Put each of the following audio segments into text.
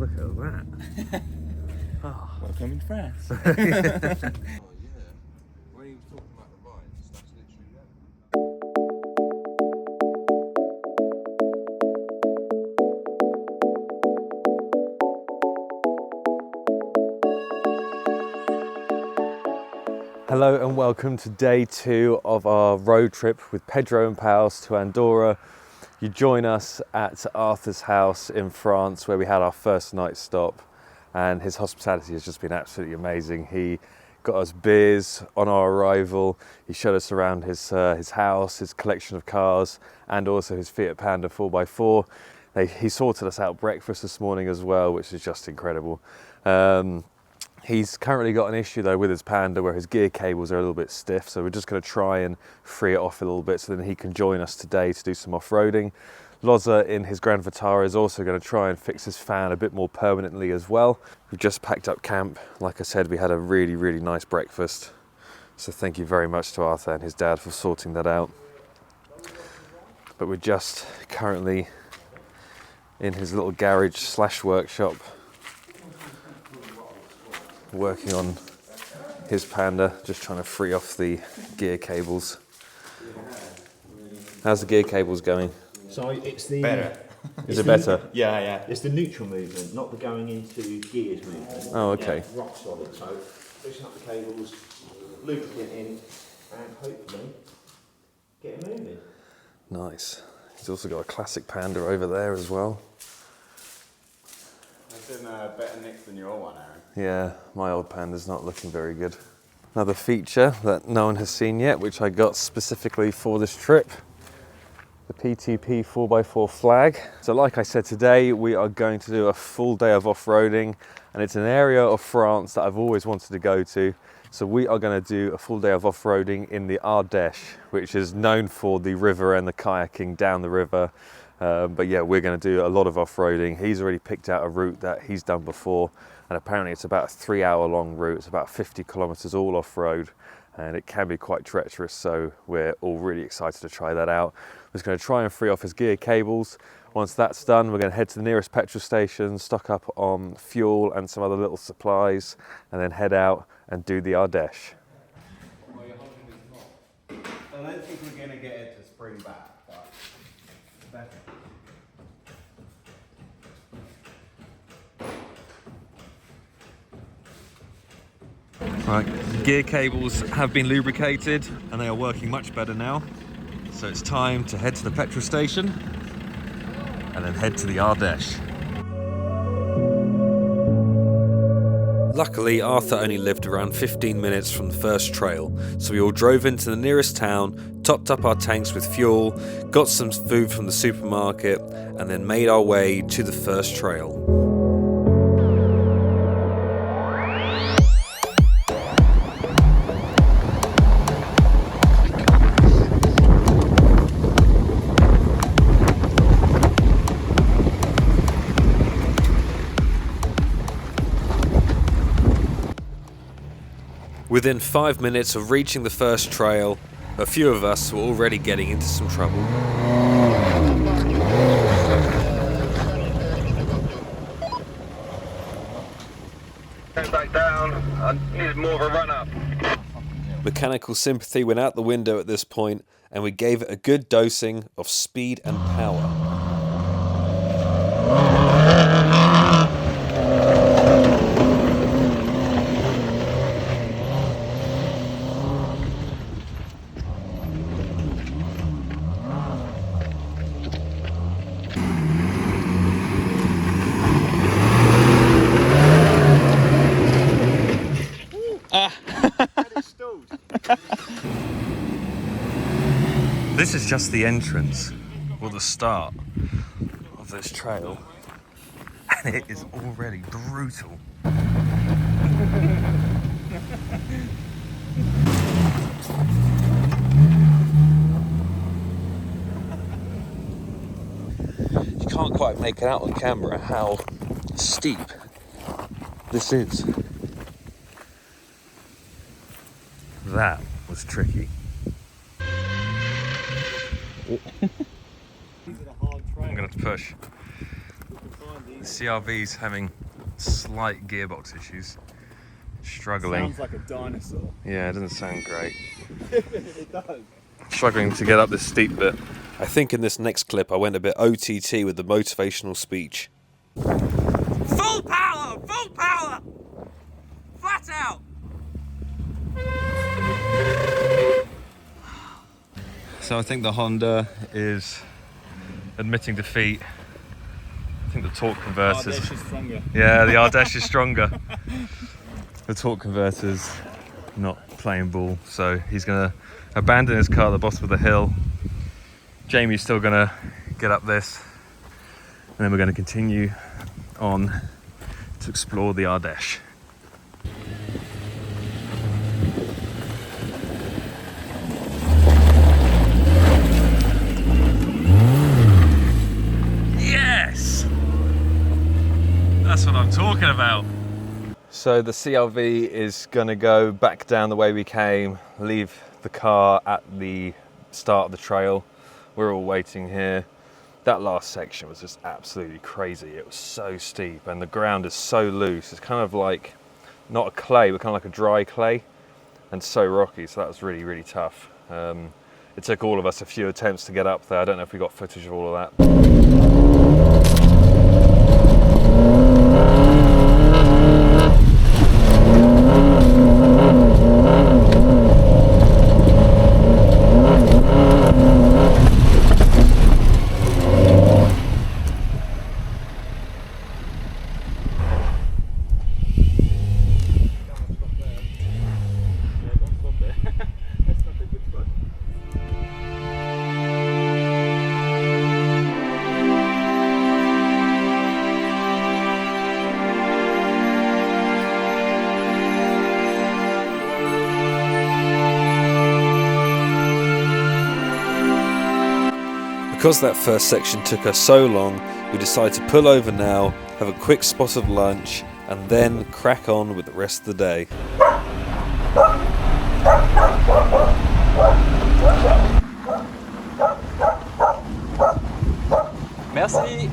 look at that. Oh. Welcome in France. Yeah. Oh yeah. When he was talking about the vines, that's literally them. Hello and welcome to day 2 of our road trip with Pedro and Pals to Andorra. You join us at Arthur's house in France where we had our first night stop, and his hospitality has just been absolutely amazing. He got us beers on our arrival. He showed us around his house, his collection of cars, and also his Fiat Panda 4x4. He sorted us out breakfast this morning as well, which is just incredible. He's currently got an issue though with his Panda where his gear cables are a little bit stiff, so we're just going to try and free it off a little bit so then he can join us today to do some off-roading. Laza in his Grand Vitara is also going to try and fix his fan a bit more permanently as well. We've just packed up camp. Like I said, we had a really nice breakfast, so thank you very much to Arthur and his dad for sorting that out. But we're just currently in his little garage slash workshop working on his Panda, just trying to free off the gear cables. How's the gear cables going? So it's the better. Is it better? Yeah. It's the neutral movement, not the going into gears movement. Oh, okay. Yeah, rock solid. So loosen up the cables, lubricant in, and hopefully get it moving. Nice. He's also got a classic Panda over there as well. That's in better nick than your one, Aaron. Yeah, my old Panda's not looking very good. Another feature that no one has seen yet, which I got specifically for this trip, the PTP 4x4 flag. So like I said, today we are going to do a full day of off-roading, and it's an area of France that I've always wanted to go to. So we are going to do a full day of off-roading in the Ardeche, which is known for the river and the kayaking down the river. But yeah, we're going to do a lot of off-roading. He's already picked out a route that he's done before, and apparently it's about a 3-hour long route. It's about 50 kilometers all off-road, and it can be quite treacherous, so we're all really excited to try that out. We're just going to try and free off his gear cables. Once that's done, we're going to head to the nearest petrol station, stock up on fuel and some other little supplies, and then head out and do the Ardeche. I don't think we're going to get it to spring back, but better. Right, gear cables have been lubricated and they are working much better now. So it's time to head to the petrol station and then head to the Ardeche. Luckily, Arthur only lived around 15 minutes from the first trail, so we all drove into the nearest town, topped up our tanks with fuel, got some food from the supermarket, and then made our way to the first trail. Within 5 minutes of reaching the first trail, a few of us were already getting into some trouble. Go back down, I need more of a run up. Mechanical sympathy went out the window at this point, and we gave it a good dosing of speed and power. This is just the entrance, or the start of this trail, and it is already brutal. You can't quite make it out on camera how steep this is. That was tricky. I'm gonna have to push. The CRV's having slight gearbox issues. Struggling. Sounds like a dinosaur. Yeah, it doesn't sound great. It does. Struggling to get up this steep bit. I think in this next clip I went a bit OTT with the motivational speech. Full power! Full power! Flat out! So I think the Honda is admitting defeat. I think the torque converters... Ardeche is stronger. Yeah, the Ardeche is stronger. The torque converter's not playing ball, so he's gonna abandon his car at the bottom of the hill. Jamie's still gonna get up this, and then we're gonna continue on to explore the Ardeche. Yes! That's what I'm talking about. So the CRV is going to go back down the way we came, leave the car at the start of the trail. We're all waiting here. That last section was just absolutely crazy. It was so steep and the ground is so loose. It's kind of like, not a clay, but kind of like a dry clay, and so rocky, so that was really, really tough. It took all of us a few attempts to get up there. I don't know if we got footage of all of that. Because that first section took us so long, we decided to pull over now, have a quick spot of lunch, and then crack on with the rest of the day. Merci.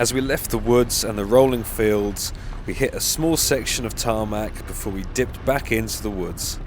As we left the woods and the rolling fields, we hit a small section of tarmac before we dipped back into the woods.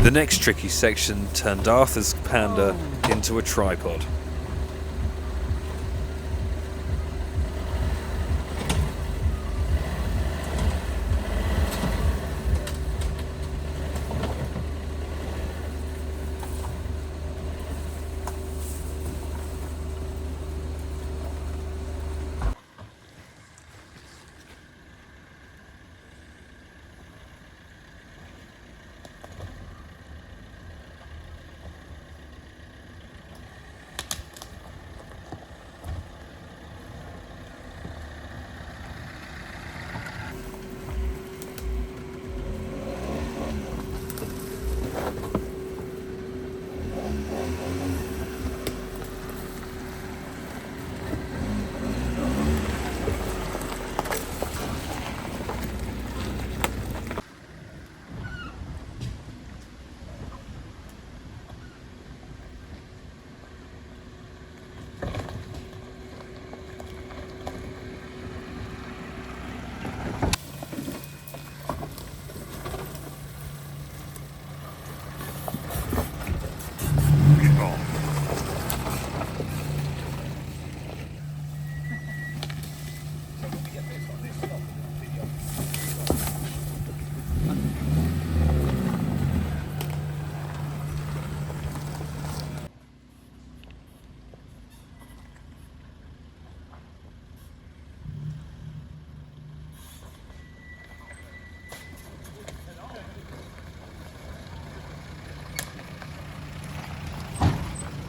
The next tricky section turned Arthur's Panda into a tripod.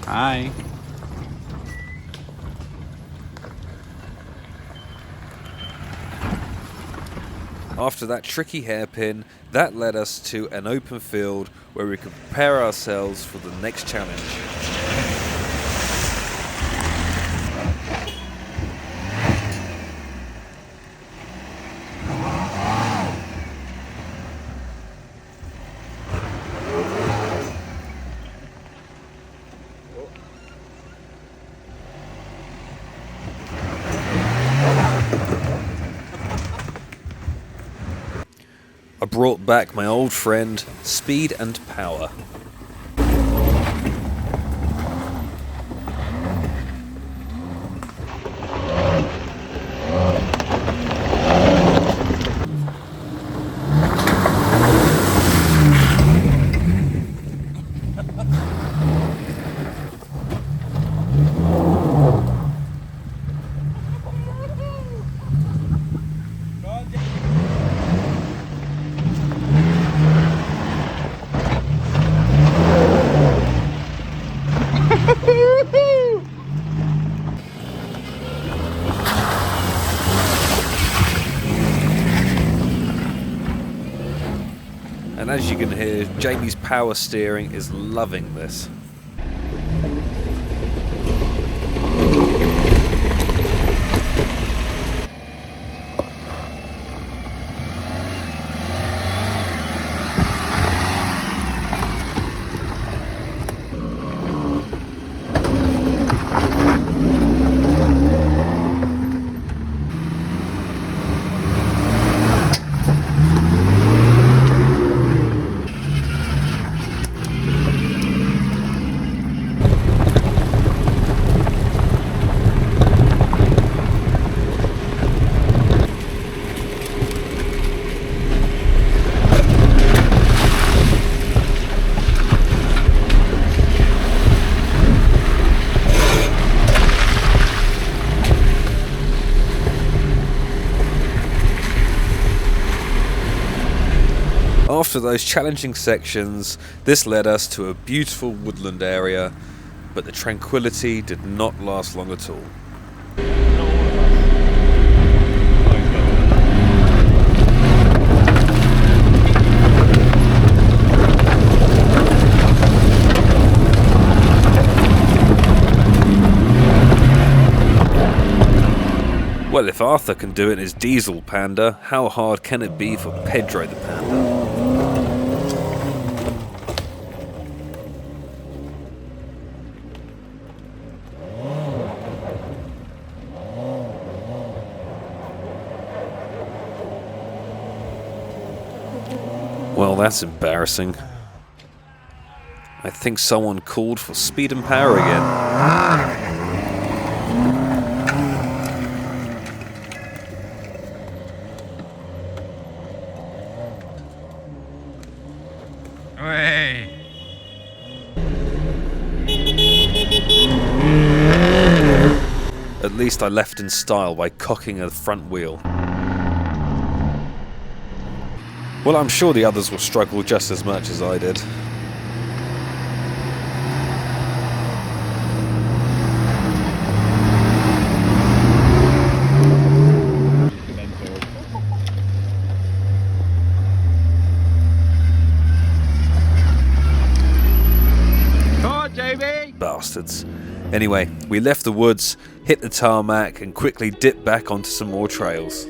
Hi. After that tricky hairpin, that led us to an open field where we could prepare ourselves for the next challenge. I brought back my old friend, Speed and Power. And as you can hear, Jamie's power steering is loving this. After those challenging sections, this led us to a beautiful woodland area, but the tranquility did not last long at all. Well, if Arthur can do it in his diesel Panda, how hard can it be for Pedro the Panda? Well, that's embarrassing. I think someone called for speed and power again. At least I left in style by cocking a front wheel. Well, I'm sure the others will struggle just as much as I did. Come on, JB! Bastards. Anyway, we left the woods, hit the tarmac, and quickly dipped back onto some more trails.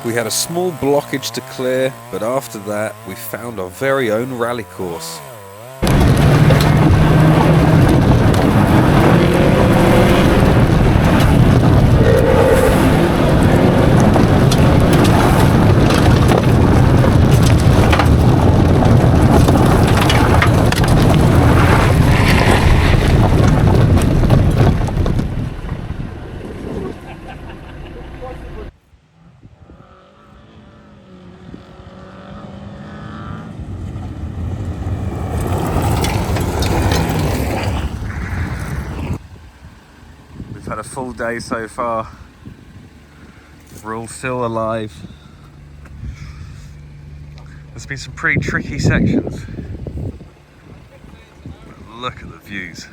We had a small blockage to clear, but after that we found our very own rally course. Had a full day so far. We're all still alive. There's been some pretty tricky sections. Look at the views.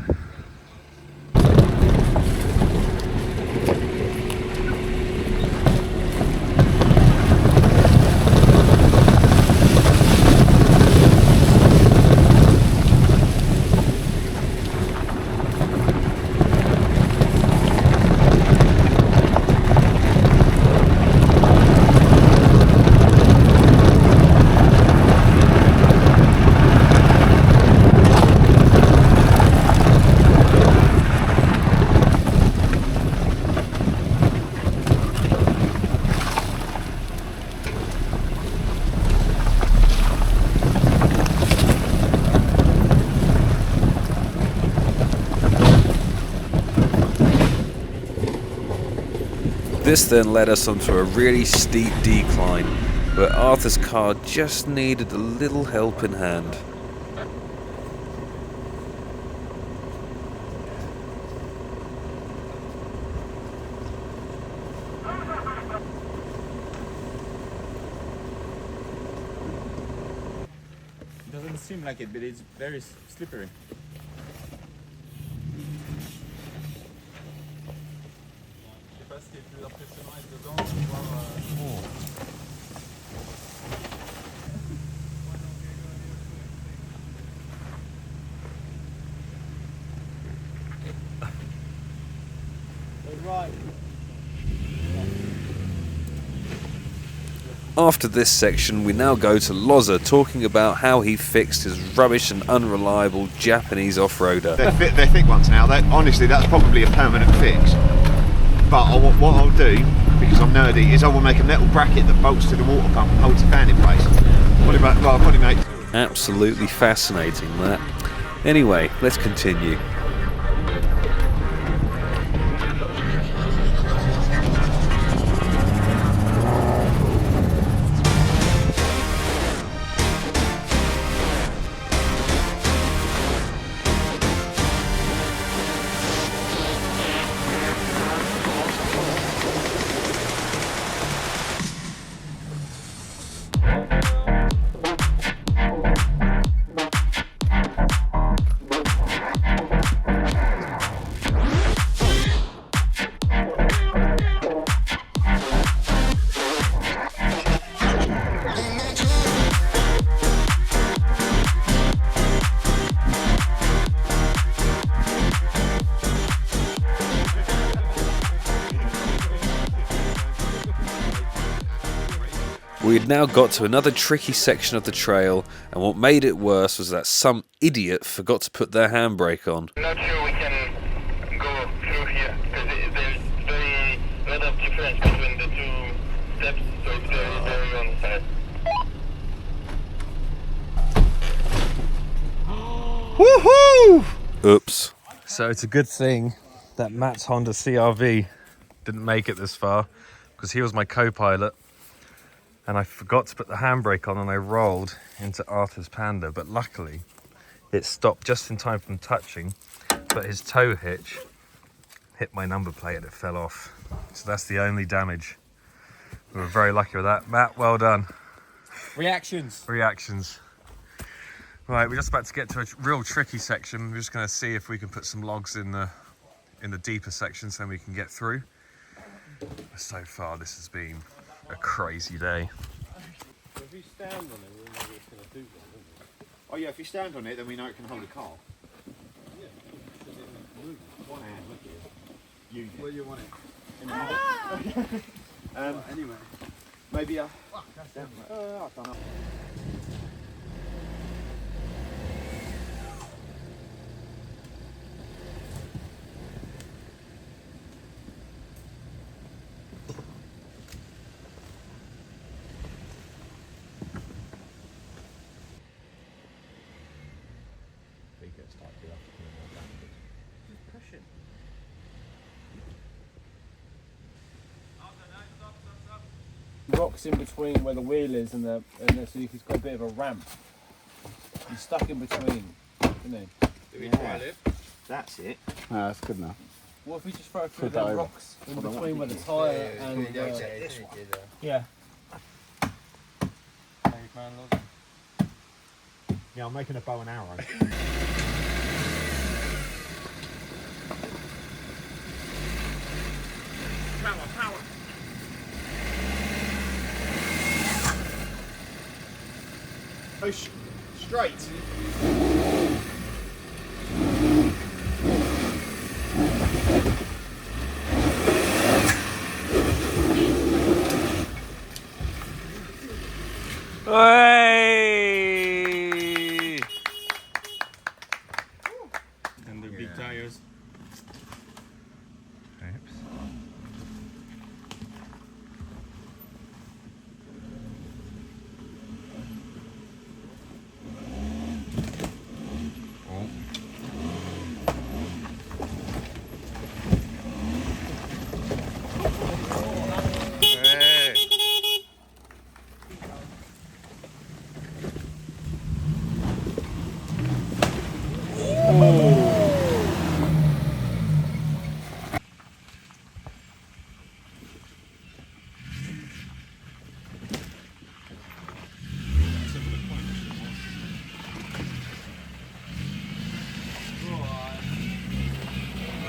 This then led us onto a really steep decline, where Arthur's car just needed a little helping hand. It doesn't seem like it, but it's very slippery. After this section, we now go to Laza, talking about how he fixed his rubbish and unreliable Japanese off-roader. They're thick ones now. Honestly, that's probably a permanent fix. But what I'll do, because I'm nerdy, is I will make a metal bracket that bolts to the water pump and holds the fan in place. I'll probably make... Absolutely fascinating, that. Anyway, let's continue. We had now got to another tricky section of the trail, and what made it worse was that some idiot forgot to put their handbrake on. I'm not sure we can go through here because there's very lot of difference between the two steps, so it's very on the side. Woohoo! Oops. So it's a good thing that Matt's Honda CR-V didn't make it this far, because he was my co-pilot. And I forgot to put the handbrake on and I rolled into Arthur's Panda, but luckily it stopped just in time from touching, but his tow hitch hit my number plate and it fell off. So that's the only damage. We were very lucky with that. Matt, well done. Reactions. Right, we're just about to get to a real tricky section. We're just going to see if we can put some logs in the deeper section so we can get through. So far this has been a crazy day. If you stand on it, we'll know what it's going to do then, don't we? Oh yeah, if you stand on it, then we know it can hold a car. Yeah, because it will move. One hand, look at it. Where do you want it? Anyway. Maybe a... Fuck, that's down. I don't know. Rocks in between where the wheel is and the so you've got a bit of a ramp. You're stuck in between, isn't he? That's it. No, that's good enough. What if we just throw a few of them rocks in between where the tyre and yeah. Yeah, I'm making a bow and arrow. Push straight. Hey! And the big tires.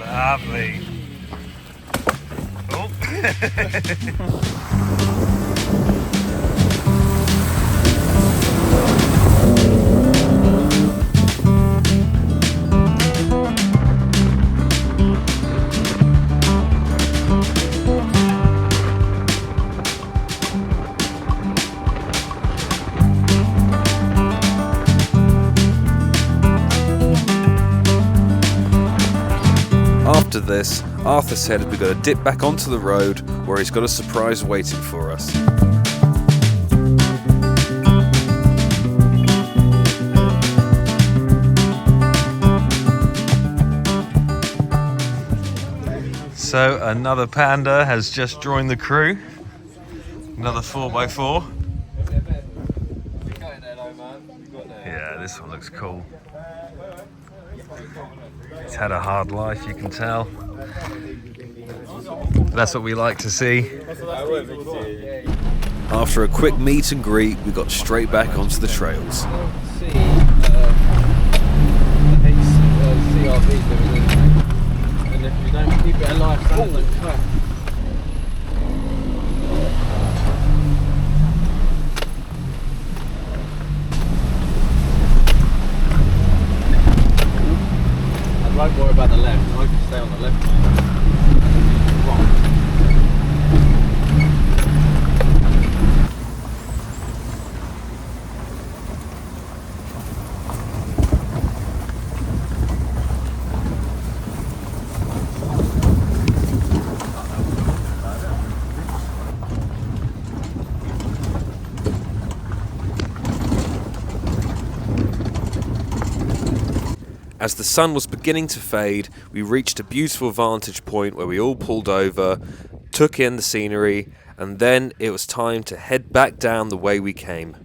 Lovely. Oh. After this, Arthur said we've got to dip back onto the road where he's got a surprise waiting for us. So another Panda has just joined the crew. Another 4x4. Yeah, this one looks cool. He's had a hard life, you can tell. But that's what we like to see. After a quick meet and greet, we got straight back onto the trails. And if you don't keep it alive, don't crack. Don't worry about the left, I can stay on the left. As the sun was beginning to fade, we reached a beautiful vantage point where we all pulled over, took in the scenery, and then it was time to head back down the way we came.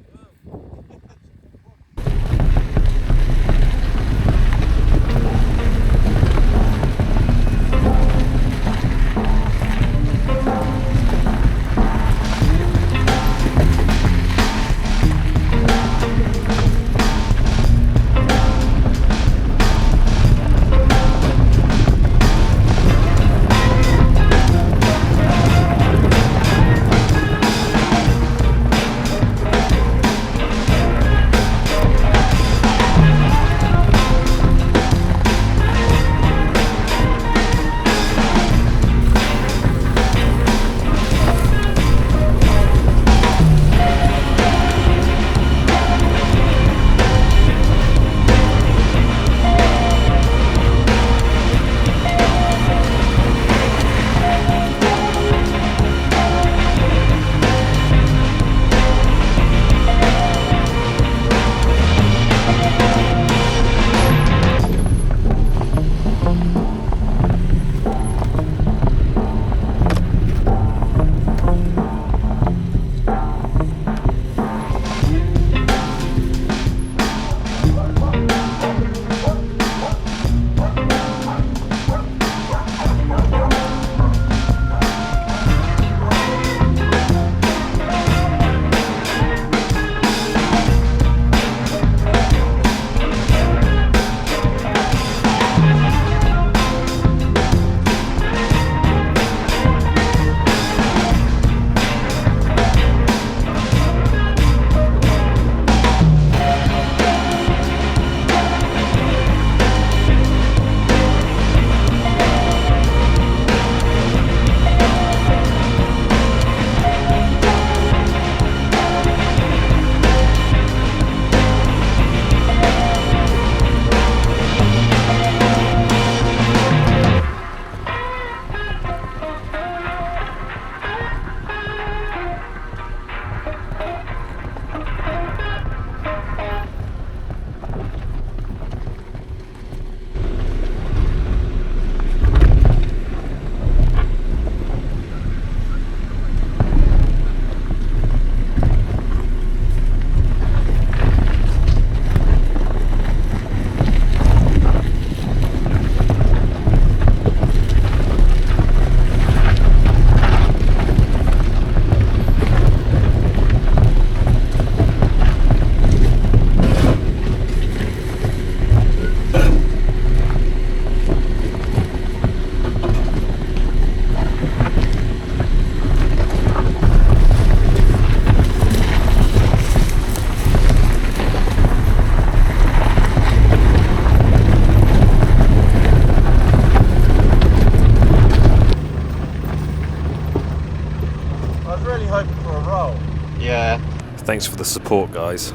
Thanks for the support, guys.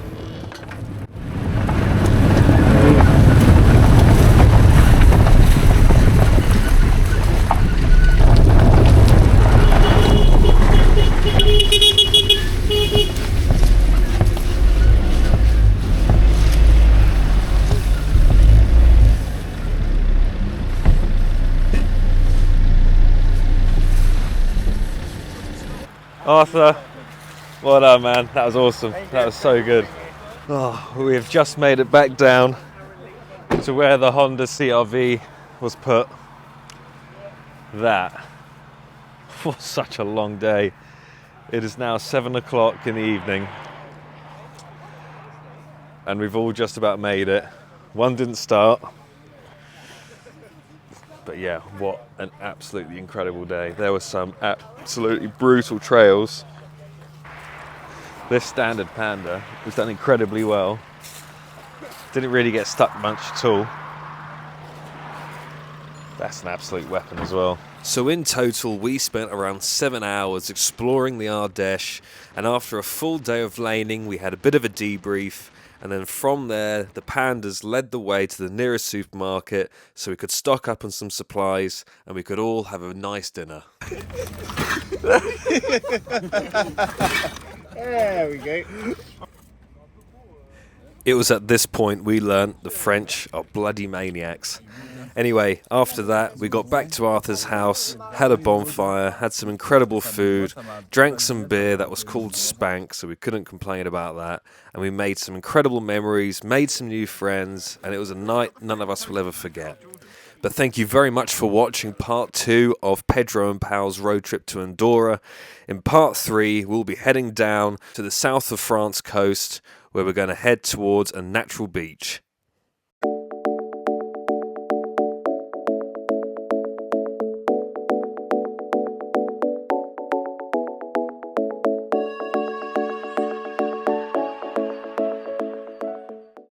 Arthur, well done, man. That was awesome. That was so good. Oh, we have just made it back down to where the Honda CR-V was put. That was such a long day. It is now 7 o'clock in the evening and we've all just about made it. One didn't start. But yeah, what an absolutely incredible day. There were some absolutely brutal trails. This standard Panda was done incredibly well. Didn't really get stuck much at all. That's an absolute weapon as well. So in total, we spent around 7 hours exploring the Ardeche, and after a full day of laning, we had a bit of a debrief. And then from there, the Pandas led the way to the nearest supermarket so we could stock up on some supplies and we could all have a nice dinner. There we go. It was at this point we learnt the French are bloody maniacs. Anyway, after that, we got back to Arthur's house, had a bonfire, had some incredible food, drank some beer that was called Spank, so we couldn't complain about that, and we made some incredible memories, made some new friends, and it was a night none of us will ever forget. But thank you very much for watching part 2 of Pedro and Pals' road trip to Andorra. In part 3, we'll be heading down to the south of France coast, where we're going to head towards a natural beach.